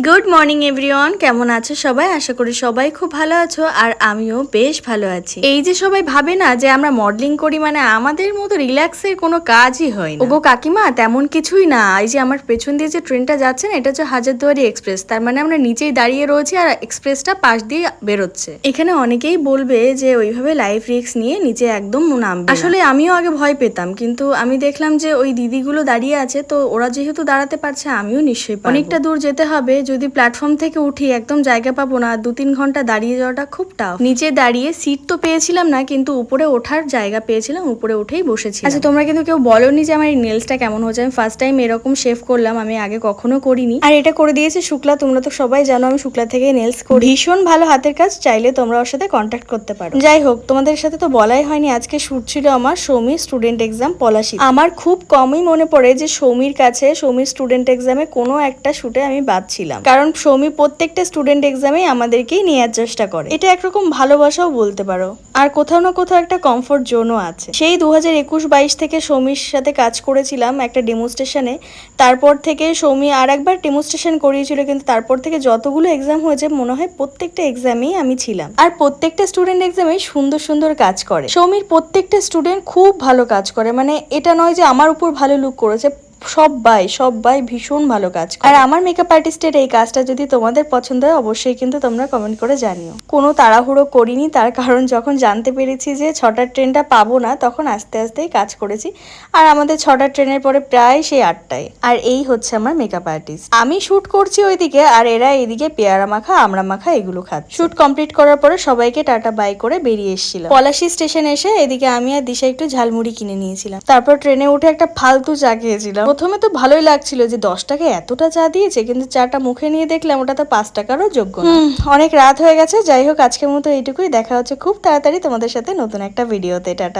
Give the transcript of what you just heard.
Good morning everyone, কেমন আছো সবাই? আশা করি সবাই খুব ভালো আছো আর আমিও বেশ ভালো আছি। এই যে সবাই ভাবে না যে আমরা মডেলিং করি মানে আমাদের মতো রিল্যাক্সের কোনো কাজই হয় না। ওগো কাকিমা, তেমন কিছুই না। এই যে আমার পেছন দিয়ে যে ট্রেনটা যাচ্ছে না, এটা হচ্ছে হাজারদুয়ারি এক্সপ্রেস। তার মানে আমরা নিচেই দাঁড়িয়ে রয়েছি আর এক্সপ্রেসটা পাশ দিয়ে বেরোচ্ছে। এখানে অনেকেই বলবে যে ওইভাবে লাইফ রিস্ক নিয়ে নিচে একদম নামবে না। আসলে আমিও আগে ভয় পেতাম, কিন্তু আমি দেখলাম যে ওই দিদিগুলো দাঁড়িয়ে আছে, তো ওরা যেহেতু দাঁড়াতে পারছে আমিও নিশ্চয়ই পারবো। অনেকটা দূর যেতে হবে, যদি প্ল্যাটফর্ম থেকে উঠি একদম জায়গা পাবো না। 2-3 ঘন্টা দাঁড়িয়ে যাওয়াটা খুব টাফ। নিচে দাঁড়িয়ে সিট তো পেয়েছিলাম না, কিন্তু উপরে ওঠার জায়গা পেয়েছিলাম, উপরে উঠেই বসেছি। আচ্ছা, তোমরা কিন্তু কেউ বলোনি যে আমার এই নেলসটা কেমন হচ্ছে। আমি ফার্স্ট টাইম এরকম শেভ করলাম, আমি আগে কখনো করিনি। আর এটা করে দিয়েছে শুক্লা। তোমরা তো সবাই জানো আমি শুক্লা থেকে নেলস করি। ভীষণ ভালো হাতের কাজ, চাইলে তোমরা ওর সাথে কন্ট্যাক্ট করতে পারো। যাই হোক, তোমাদের সাথে তো বলাই হয়নি, আজকে শুট ছিল আমার সৌমির স্টুডেন্ট এক্সাম পলাশী। আমার খুব কমই মনে পড়ে যে সৌমির কাছে সৌমির স্টুডেন্ট এক্সামে কোনো একটা শুটে আমি বাদ ছিলাম, কারণ সৌমি প্রত্যেকটা স্টুডেন্ট এক্সামে আমাদেরকেই নেওয়ার চেষ্টা করে। এটা একরকম ভালোবাসাও বলতে পারো, আর কোথাও না কোথাও একটা কমফোর্ট জোনও আছে। সেই 2021-22 থেকে সৌমির সাথে কাজ করেছিলাম একটা ডেমোস্ট্রেশনে। তারপর থেকে সৌমি আর একবার ডেমোস্ট্রেশন করিয়েছিল, কিন্তু তারপর থেকে যতগুলো এক্সাম হয়েছে মনে হয় প্রত্যেকটা এক্সামেই আমি ছিলাম। আর প্রত্যেকটা স্টুডেন্ট এক্সামেই সুন্দর সুন্দর কাজ করে। সৌমির প্রত্যেকটা স্টুডেন্ট খুব ভালো কাজ করে, মানে এটা নয় যে আমার উপর ভালো লুক করেছে, সবাই ভীষণ ভালো কাজ করে। আর আমার মেকআপ আর্টিস্টের এই কাজটা যদি তোমাদের পছন্দ হয় অবশ্যই কিন্তু তোমরা কমেন্ট করে জানিও। কোনো তাড়াহুড়ো করিনি, তার কারণ যখন জানতে পেরেছি যে 6টার ট্রেনটা পাবো না, তখন আস্তে আস্তেই কাজ করেছি। আর আমাদের 6টার ট্রেনের পরে প্রায় সেই 8টায়। আর এই হচ্ছে আমার মেকআপ আর্টিস্ট। আমি শুট করছি ওইদিকে, আর এরা এইদিকে পেয়ারা মাখা আমড়া মাখা এগুলো খাচ্ছে। শুট কমপ্লিট করার পরে সবাইকে টাটা বাই করে বেরিয়ে এসেছিলাম। পলাশী স্টেশন এসে এদিকে আমি আর দিশা একটু ঝালমুড়ি কিনে নিয়েছিলাম। তারপর ট্রেনে উঠে একটা ফালতু চা খেয়েছিলাম। প্রথমে তো ভালোই লাগছিল যে 10 টাকায় এতটা চা দিয়েছে, কিন্তু চাটা মুখে নিয়ে দেখলাম ওটা তো 5 টাকারও যোগ্য না। অনেক রাত হয়ে গেছে। যাই হোক, আজকের মতো এইটুকুই। দেখা হচ্ছে খুব তাড়াতাড়ি তোমাদের সাথে নতুন একটা ভিডিওতে। টাটা।